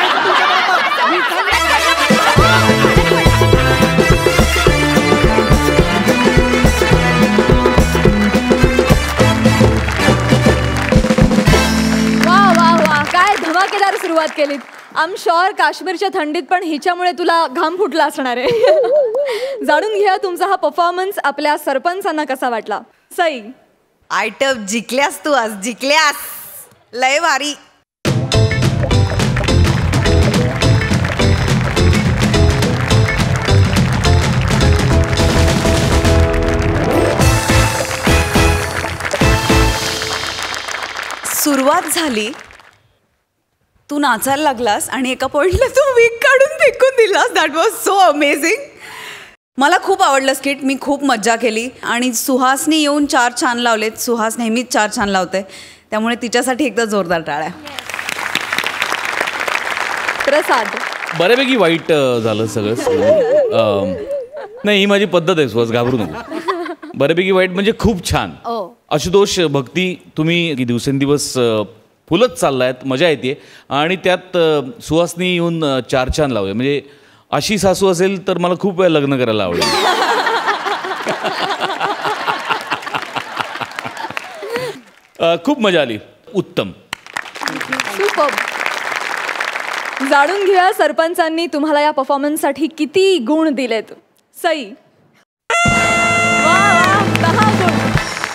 वा काय धमाकेदार सुरुवात केलीत. आय एम शुअर काश्मीरच्या थंडीत पण हिच्यामुळे तुला घाम फुटला असणार आहे. जाणून घ्या तुमचा हा परफॉर्मन्स आपल्या सरपंचांना कसा वाटला. सई आयटम जिंकल्यास तू आज जिंकल्यास. लय भारी. सुरुवात झाली तू नाचायला लागलास आणि एका पॉइंटला तू वीक काढून फेकून दिलास. That was so amazing. मला खूप आवडलं स्किट. मी खूप मज्जा केली आणि सुहासनी येऊन 4 छान लावलेत. सुहास नेहमीच 4 छान लावते त्यामुळे तिच्यासाठी एकदा जोरदार टाळ्या. प्रसाद बऱ्यापैकी वाईट झालं सगळं. नाही ही माझी पद्धत आहे सुहास घाबरू नको. बऱ्यापैकी वाईट म्हणजे खूप छान. आशुतोष भक्ती तुम्ही दिवसेंदिवस फुलच चाललायत, मजा येते. आणि त्यात सुहासनी येऊन 4 छान लावले. म्हणजे अशी सासू असेल तर मला खूप वेळ लग्न करायला आवडेल. खूप मजा आली. उत्तम. सुपर. जाणून घेऊया सरपंचांनी तुम्हाला या परफॉर्मन्ससाठी किती गुण दिलेत. सई. वा वा, 10 गुण.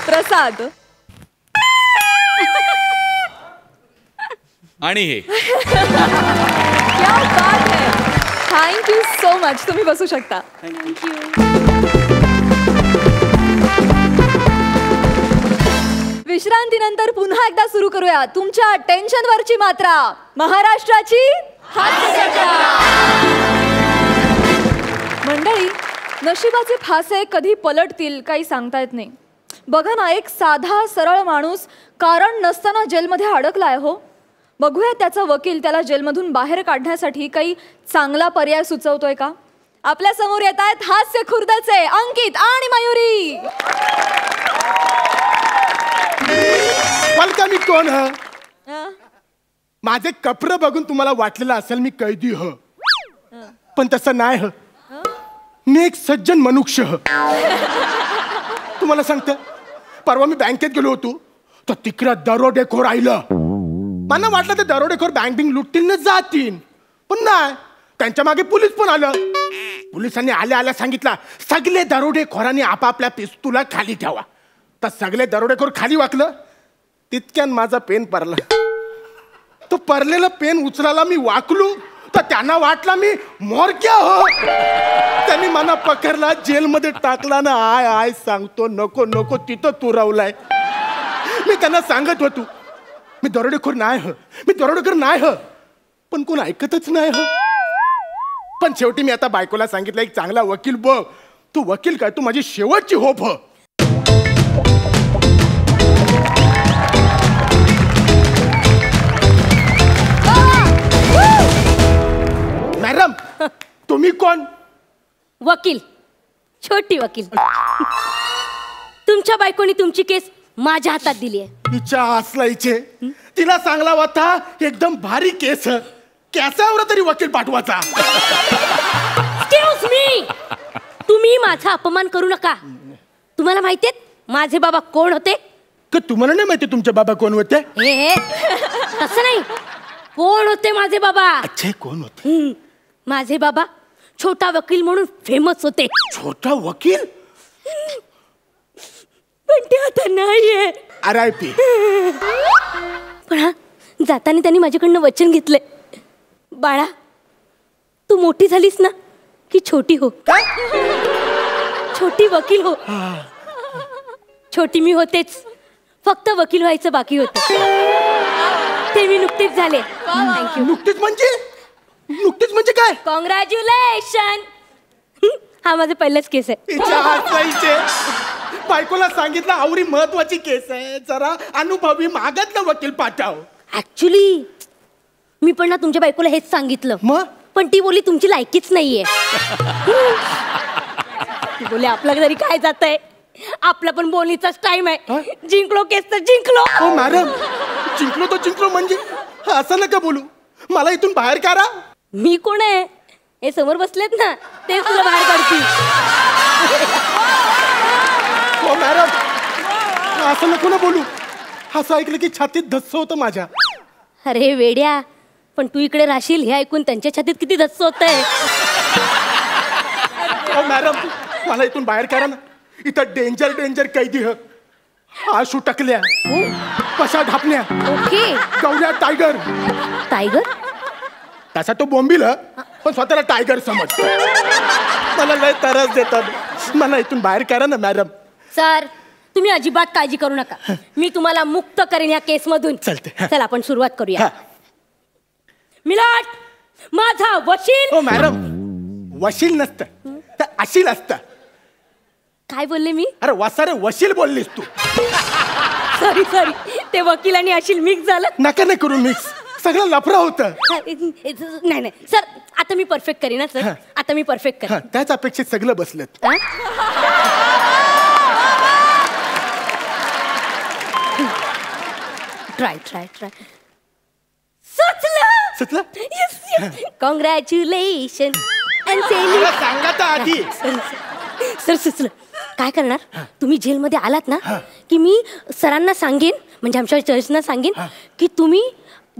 प्रसाद. आणि हे क्या बात है. Thank you so much. तुम्ही बसू शकता. विश्रांतीनंतर पुन्हा एकदा सुरू करूया तुमच्या टेन्शनवरची मात्रा, महाराष्ट्राची हास्यजत्रा. मंडळी, नशिबाचे फासे कधी पलटतील काही सांगता येत नाही. बघा ना, एक साधा सरळ माणूस कारण नसताना जेलमध्ये अडकलाय हो. बघूया त्याचा वकील त्याला जेलमधून बाहेर काढण्यासाठी काही चांगला पर्याय सुचवतोय का. आपल्या समोर येत आहेत हास्य खुर्दचे अंकित आणि मयुरी. का मी कोण ह? माझे कपडे बघून तुम्हाला वाटलेलं असेल मी कैदी ह, पण तसं नाही ह. मी एक सज्जन मनुष्य ह. तुम्हाला सांगतो, परवा मी बँकेत गेलो होतो तर तिकडे दरोडेखोर राहिलं. मला वाटलं ते दरोडेखोर बँक लुटतील ना जातील, पण नाही, त्यांच्या मागे पोलीस पण आलं. पोलिसांनी आल्या आल्या सांगितलं सगळे दरोडेखोरांनी आपापल्या पिस्तुला खाली ठेवा. तर सगळे दरोडेखोर खाली वाकलं. तितक्यान माझा पेन पडला. तो पडलेला पेन उचलायला मी वाकलो तर त्यांना वाटला मी मोरक्या हो. त्यांनी मला पकडला, जेलमध्ये टाकला ना. आय आय सांगतो, नको नको तिथं तुरवलाय. मी त्यांना सांगत होतो मी दरोडेखोर नाही ह, मी दरोडेखोर नाही ह, पण कोण ऐकतच नाही ह. पण शेवटी मी आता बायकोला सांगितलं एक चांगला वकील बघ. तू वकील काय, तू माझी शेवटची होप ह. मॅडम, तुम्ही कोण? वकील, छोटी वकील. तुमच्या बायकोनी तुमची केस माझ्या हातात दिली आहे. तिच्या असलायचे, तिला चांगला होता एकदम भारी केस. कॅसावर तरी वकील पाठवायचा. एक्सक्यूज मी, तुम्ही माझा अपमान करू नका. तुम्हाला माहितीये माझे बाबा कोण होते? का तुम्हाला नाही माहिती तुमचे बाबा कोण होते? तसं नाही, कोण होते माझे बाबा? अच्छे, कोण होते? माझे बाबा छोटा वकील म्हणून फेमस होते. छोटा वकील? पण ते आता नाहीये. RIP. पण हा, जाताना त्यांनी माझ्याकडनं वचन घेतले, बाळा तू मोठी झालीस ना की छोटी हो, छोटी वकील हो. छोटी मी होतेच, फक्त वकील व्हायचं बाकी होतं. ते मी नुकतीच झाले. थँक्यू. नुकतीच म्हणजे काय? कॉंग्रॅच्युलेशन. हा माझा पहिलाच केस आहे. तिच्या हसायचे. बायकोला सांगितलं आवडी महत्वाची केस आहे, जरा अनुभवी मागातला वकील पाठव. ऍक्च्युली मी पण ना तुमच्या बायकोला हेच सांगितलं, मग पण ती बोली तुमची लायकीच नाहीये. ती बोले आपलं तरी काय जातंय, आपला पण बोलीचाच टाइम आहे. जिंकलो केस तर जिंकलो. हो मॅडम, जिंकलो तर जिंकलो म्हणजे असं नका बोलू. मला इथून बाहेर काढा. मी कोण आहे? हे समोर बसलेत ना, ते तुला बाहेर काढतील. हो मॅडम, असं नको ना बोलू. असं ऐकलं की छातीत धस्स होतं माझ्या. अरे वेड्या, पण तू इकडे राहशील हे ऐकून त्यांच्या छातीत किती धस्स होतंय. हो मॅडम, मला इथून बाहेर काढा ना. इथं डेंजर कैदी ह. आशू टकल्या, पशा ढापण्या, ओके, गौऱ्या टायगर. टायगर? तसा तो बोंबील पण स्वतःला टायगर समजतो. मला लय त्रास देतात. मला इथून बाहेर काढा ना मॅडम. सर, तुम्ही अजिबात काळजी करू नका. मी तुम्हाला मुक्त करेन या केस मधून. चालते. चला आपण सुरुवात करूया. मिलाट, माझा वशील. हो मॅडम, वशील नसतं तर अशील असतं. काय बोलले मी? अरे वसारे वशील बोललीस तू. सॉरी, ते वकील आणि अशील मिक्स झालं. नका नाही करू मिक्स, सगळं लफडं होतं. नाही सर, आता मी परफेक्ट करीन ना सर. आता मी परफेक्ट करीन. त्याच अपेक्षेत सगळं बसलं. ट्राय. सुचलं कॉंग्रॅच्युलेशन सांगा तर आधी. सर सुचलं. काय करणार तुम्ही जेलमध्ये आलात ना की मी सरांना सांगेन म्हणजे आमच्या जजना सांगेन की तुम्ही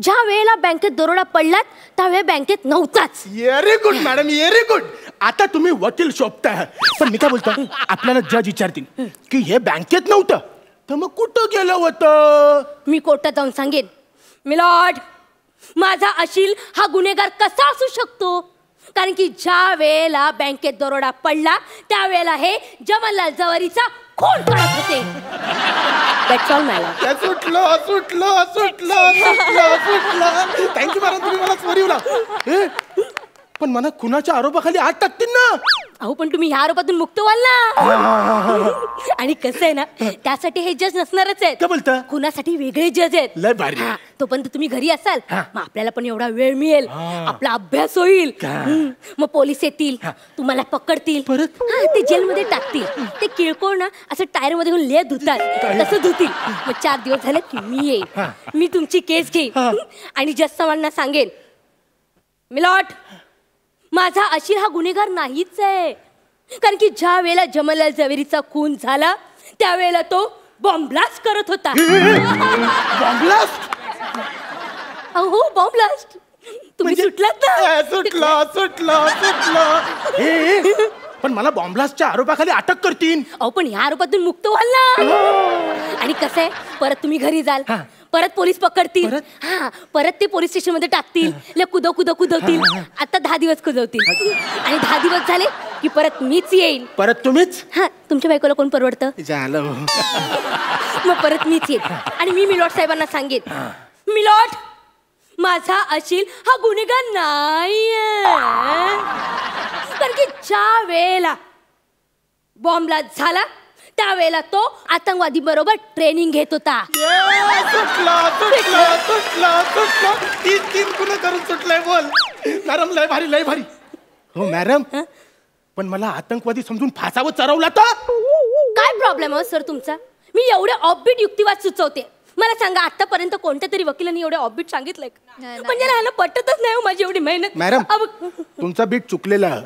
ज्या वेळेला बँकेत दरोडा पडलात त्यावेळी बँकेत नव्हताच. Very good madam, very good. आता तुम्ही वकील शोभताय. पण मी काय बोलतो, आपल्याला जज विचारतील की हे बँकेत नव्हतं तर मग कुठं गेलं होतं. मी कोर्टात जाऊन सांगेन मिलॉर्ड माझा अशील हा गुन्हेगार कसा असू शकतो कारण की ज्या वेळेला बँकेत दरोडा पडला त्यावेळेला हे जमनलाल जवारीचा खून करत होते. That's all, my lord. सुटलं सुटलं सुटलं सुटलं सुटलं. थँक्यू मॅडम, तुम्ही मला स्मरीवला. पण मला खुनाच्या आरोपाखाली आत टाकतील ना. अहो पण तुम्ही ह्या आरोपातून मुक्त व्हाल ना. आणि कसं आहे ना त्यासाठी हे जज नसणारच आहेत. काय बोलता? खुनासाठी वेगळे जज आहेत. लय भारी. तोपर्यंत तुम्ही घरी असाल मग आपल्याला पण एवढा वेळ मिळेल आपला अभ्यास होईल. मग पोलीस येतील तुम्हाला पकडतील परत ते जेलमध्ये टाकतील. ते किळकोळ ना असं टायर मध्ये घेऊन ले धुतात तसं धुतील. मग 4 दिवस झाले की मी येईल मी तुमची केस घेईन आणि जज साहेबांना सांगेन मिलॉर्ड माझा अशील हा गुन्हेगार नाहीच आहे कारण की ज्या वेळेला जमनलाल जवेरीचा खून झाला त्यावेळेला तो बॉम्ब ब्लास्ट करत होता. Bomb blast? अहो बॉम्ब ब्लास्ट. तुम्ही सुटलात ना. सुटलं सुटलं सुटलं. पण मला बॉम्ब ब्लास्टच्या आरोपाखाली अटक करतील. अहो पण ह्या आरोपातून मुक्त व्हाल ना. आणि कसं आहे परत तुम्ही घरी जाल परत पोलीस पकडतील परत ते पोलीस स्टेशन मध्ये टाकतील कुदवतील. आता 10 दिवस कुदवतील आणि 10 दिवस झाले की परत मीच येईल. परत तुम्हीच? तुमच्या बायकोला कोण परवडतं. झालं. मग परत मीच येईल आणि मी मिलॉर्ड साहेबांना सांगेन मिलॉर्ड माझा अशील हा गुन्हेगार नाहीये कारण की ज्या वेळेला बॉम्ब ब्लास्ट झाला त्यावेळेला तो आतंकवादी बरोबर ट्रेनिंग घेत होता. सुटलं सुटलं सुटलं सुटलं. 3 गुन्हे करून सुटलंय. बोल मॅडम, लय भारी लय भारी. हो मॅडम पण मला आतंकवादी समजून फासावं चरवला तर काय प्रॉब्लेम आहे सर तुमचा. मी एवढे ऑफबीट युक्तिवाद सुचवते. मला सांगा आतापर्यंत कोणत्या तरी वकिलांनी एवढे ऑफबीट सांगितलंय म्हणजे ह्याला पटतच नाही माझी एवढी मेहनत. मॅडम तुमचा बीट चुकलेला.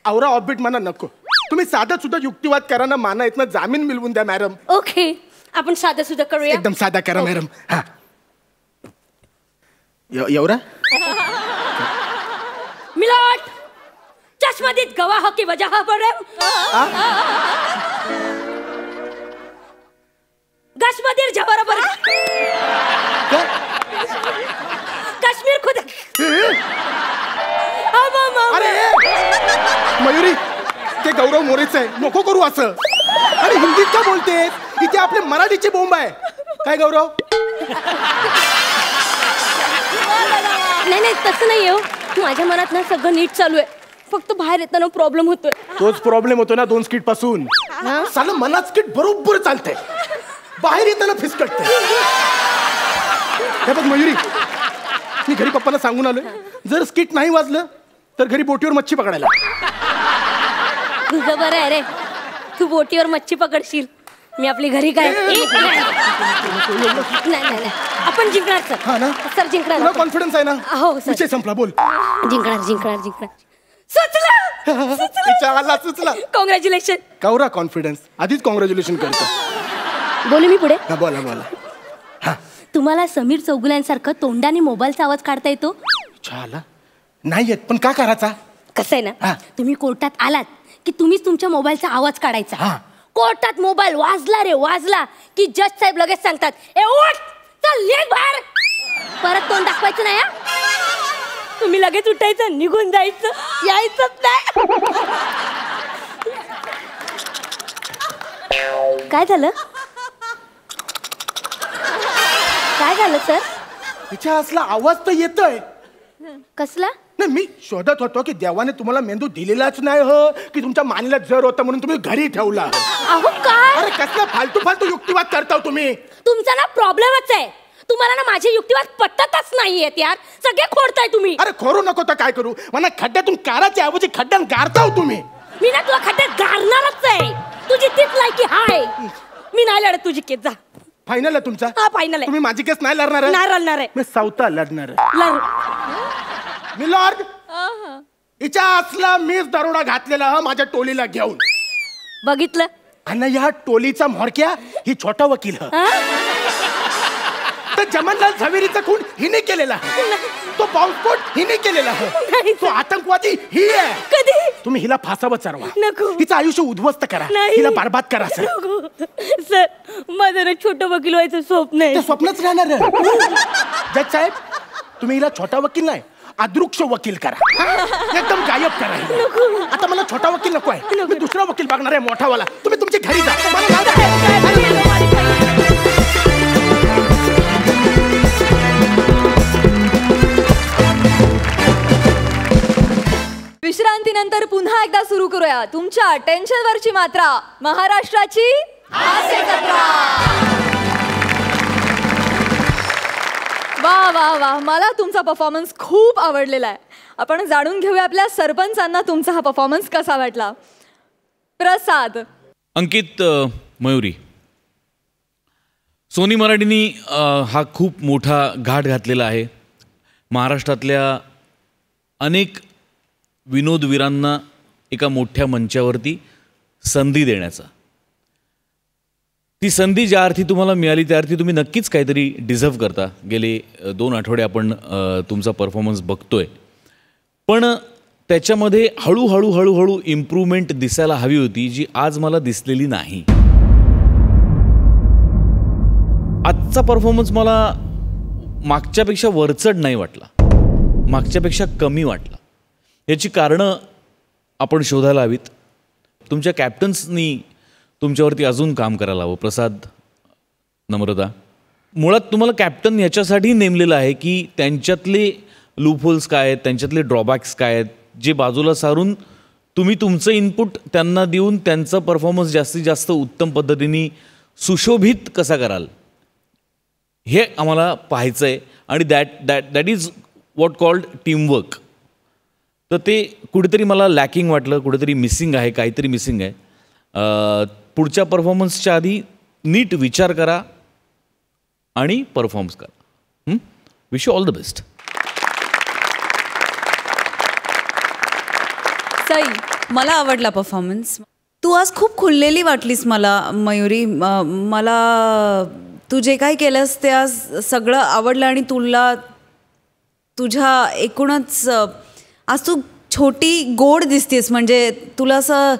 आवरा ऑफबीट मला नको. तुम्ही साधा सुद्धा युक्तिवाद करा ना. माना इथनं जामीन मिळवून द्या मॅडम. ओके आपण साधा सुद्धा करूया. एकदम साधा करा मॅडम. हा एवढा मिलॉर्ड चश्मदीद गवाह की वजह पर गश्मदीर जबर पर काश्मीर खुद. अरे मयुरी ते गौरव मोरेचं आहे. नको करू असं. अरे हिंदीत का बोलते इथे आपले मराठीची बोंब आहे. काय गौरव? नाही तसं नाही हो. माझ्या मनात ना सगळं नीट चालू आहे फक्त बाहेर येताना प्रॉब्लेम होतोय. तोच प्रॉब्लेम होतो ना 2 स्किट पासून. साला मनात स्किट बरोबर चालतंय बाहेर येताना फिसकटते. हे बघ मयुरी मी घरी पप्पांना सांगून आलोय जर स्किट नाही वाजलं तर घरी बोटीवर मच्छी पकडायला. तुझं बरं आहे रे. तू बोटीवर मच्छी पकडशील मी आपली घरी काय. नाही आपण जिंकणार सर. हा ना सर जिंकणार. तुला कॉन्फिडन्स आहे ना. हो सर. विषय संपला. बोल. जिंकणार सुचला. कॉंग्रॅच्युलेशन. कौरा कॉन्फिडन्स आधीच कॉंग्रॅच्युलेशन करतो. बोलू मी पुढे. बोला बोला. तुम्हाला समीर चौगुल्यांसारखं तोंडाने मोबाईलचा आवाज काढता येतो. झाला नाही येत पण का करायचा. कसं आहे ना तुम्ही कोर्टात आलात की तुम्हीच तुमच्या मोबाईलचा आवाज काढायचा. कोर्टात मोबाईल वाजला रे वाजला की जज साहेब लगेच सांगतात ए उठ चल निघ बाहेर. परत तोंड दाखवायचं नाही. तुम्ही लगेच उठायचं निघून जायचं यायचंच नाही. काय झालं सर. तिच्या असला आवाज तर येतोय. कसला. नाही मी शोधत होतो की देवाने तुम्हाला मेंदू दिलेलाच नाही हो की तुमच्या मानेला जर होता म्हणून तुम्ही घरी ठेवला. अहो काय. अरे कसला फालतू युक्तिवाद करता तुम्ही. तुमचा ना प्रॉब्लेमच आहे. तुम्हाला ना माझे युक्तिवाद पटतच नाहीयेत यार. सगळे खोडताय तुम्ही. अरे खोरू नको तर काय करू. मला खड्ड्यातून काराच्या ऐवजी खड्ड्यात गारताव तुम्ही. मी ना तुला खड्ड्यात गारणारच आहे. तुझी तीच लायकी हाय. मी नाही लढत तुझी केस. जा फायनल आहे तुमचा? हा फायनल आहे. तुम्ही माझी केस नाही लढणार आहे? नाही लढणार आहे. मी सौता लढणार आहे. मी लॉर्ड हिच्या असला मीच दरोडा घातलेला माझ्या टोलीला घेऊन. बघितलं आणि या टोलीचा म्होरक्या ही छोटा वकील तर जमनलाल झवेरीचा खून हिने केलेला, तो बॉम्बस्फोट हिने केलेला, तो आतंकवादी ही आहे. कधी तुम्ही हिला फासावं चरवा, नको. हिचं आयुष्य उद्ध्वस्त करा, नाही. हिला बरबाद करा सर. सर माझं ना छोटं वकील व्हायचं स्वप्न आहे. ते स्वप्नच राहणार आहे. जज साहेब तुम्ही हिला छोटा वकील नाही अदृक्ष वकील करा, एकदम गायब करा हिला. आता मला छोटा वकील नको आहे, मी दुसरा वकील बघणार आहे मोठावाला. तुम्ही तुमच्या घरी जा. मला जाऊ द्या. विश्रांतीनंतर पुन्हा एकदा सुरू करूया तुमच्या टेन्शनवरची मात्रा, महाराष्ट्राची हास्य जत्रा. वा वा वा, मला तुमचा परफॉर्मन्स खूप आवडलेला आहे. आपण जाणून घेऊया आपल्या सरपंचांना तुमचा हा परफॉर्मन्स कसा वाटला. प्रसाद. अंकित, मयुरी, सोनी मराठीनी हा खूप मोठा घाट घातलेला आहे महाराष्ट्रातल्या अनेक विनोदवीरांना एका मोठ्या मंचावरती संधी देण्याचा. ती संधी ज्या अर्थी तुम्हाला मिळाली त्या अर्थी तुम्ही नक्कीच काहीतरी डिझर्व करता. गेले 2 आठवडे आपण तुमचा परफॉर्मन्स बघतोय, पण त्याच्यामध्ये हळूहळू हळूहळू इम्प्रूव्हमेंट दिसायला हवी होती, जी आज मला दिसलेली नाही. आजचा परफॉर्मन्स मला मागच्यापेक्षा वरचढ नाही वाटला, मागच्यापेक्षा कमी वाटला. याची कारणं आपण शोधायला हवीत. तुमच्या कॅप्टन्सनी तुमच्यावरती अजून काम करायला हवं. प्रसाद, नम्रता, मुळात तुम्हाला कॅप्टन ह्याच्यासाठी नेमलेलं आहे की त्यांच्यातले लूपहोल्स काय आहेत, त्यांच्यातले ड्रॉबॅक्स काय आहेत, जे बाजूला सारून तुम्ही तुमचं इनपुट त्यांना देऊन त्यांचा परफॉर्मन्स जास्तीत जास्त उत्तम पद्धतीने सुशोभित कसा कराल हे आम्हाला पाहायचं आहे. आणि that is what called teamwork. तर ते कुठेतरी मला लॅकिंग वाटलं, कुठेतरी मिसिंग आहे, काहीतरी मिसिंग आहे. पुढच्या परफॉर्मन्सच्या आधी नीट विचार करा आणि परफॉर्म्स करा. Wish you all the best. Sai, मला आवडला परफॉर्मन्स. तू आज खूप खुललेली वाटलीस मला मयुरी. मला तू जे काही केलंस ते आज सगळं आवडलं आणि तुला तुझ्या एकूणच आज तू छोटी गोड दिसतेस. म्हणजे तुला असं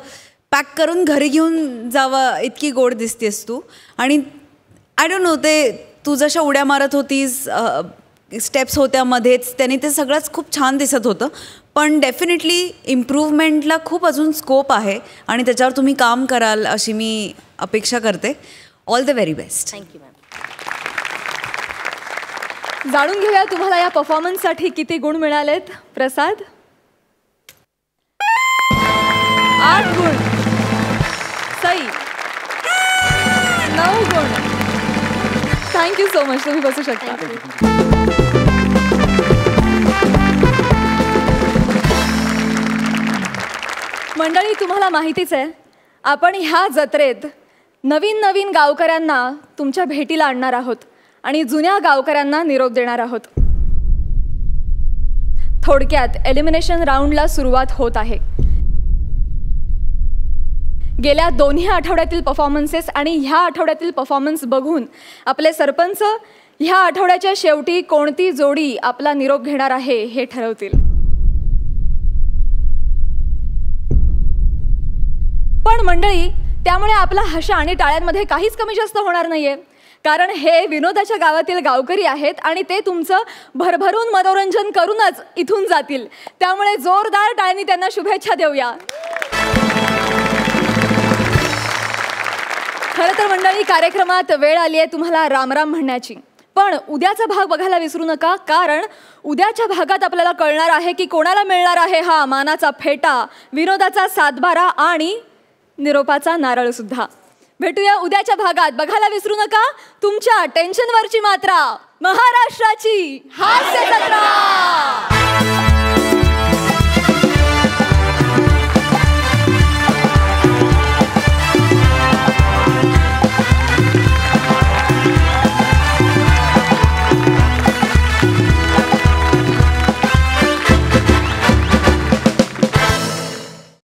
पॅक करून घरी घेऊन जावं इतकी गोड दिसतेस तू. आणि आय डोंट नो, ते तू जशा उड्या मारत होतीस, स्टेप्स होत्या मध्येच, त्याने ते सगळंच खूप छान दिसत होतं. पण डेफिनेटली इम्प्रूव्हमेंटला खूप अजून स्कोप आहे आणि त्याच्यावर तुम्ही काम कराल अशी मी अपेक्षा करते. All the very best. Thank you ma'am. जाणून घेऊया तुम्हाला या परफॉर्मन्ससाठी किती गुण मिळालेत. प्रसाद. 8 गुण. सई 9 गुण. Thank you so much. तुम्ही बसू शकता. मंडळी, तुम्हाला माहितीच आहे आपण ह्या जत्रेत नवीन नवीन गावकऱ्यांना तुमच्या भेटीला आणणार आहोत आणि जुन्या गावकऱ्यांना निरोप देणार आहोत. थोडक्यात एलिमिनेशन राऊंडला सुरुवात होत आहे. गेल्या 2 आठवड्यातील परफॉर्मन्सेस आणि ह्या आठवड्यातील परफॉर्मन्स बघून आपले सरपंच ह्या आठवड्याच्या शेवटी कोणती जोडी आपला निरोप घेणार आहे हे ठरवतील. पण मंडळी, त्यामुळे आपला हशा आणि टाळ्यांमध्ये काहीच कमी जास्त होणार नाहीये, कारण हे विनोदाच्या गावातील गावकरी आहेत आणि ते तुमचं भरभरून मनोरंजन करूनच इथून जातील. त्यामुळे जोरदार टाळ्यांनी त्यांना शुभेच्छा देऊया. खरं तर मंडळी, कार्यक्रमात वेळ आली आहे तुम्हाला रामराम म्हणण्याची. पण उद्याचा भाग बघायला विसरू नका, कारण उद्याच्या भागात आपल्याला कळणार आहे की कोणाला मिळणार आहे हा मानाचा फेटा, विनोदाचा सातबारा आणि निरोपाचा नारळ सुद्धा. भेटूया उद्याच्या भागात. बघायला विसरू नका तुमच्या टेन्शनवरची मात्रा, महाराष्ट्राची हास्य जत्रा.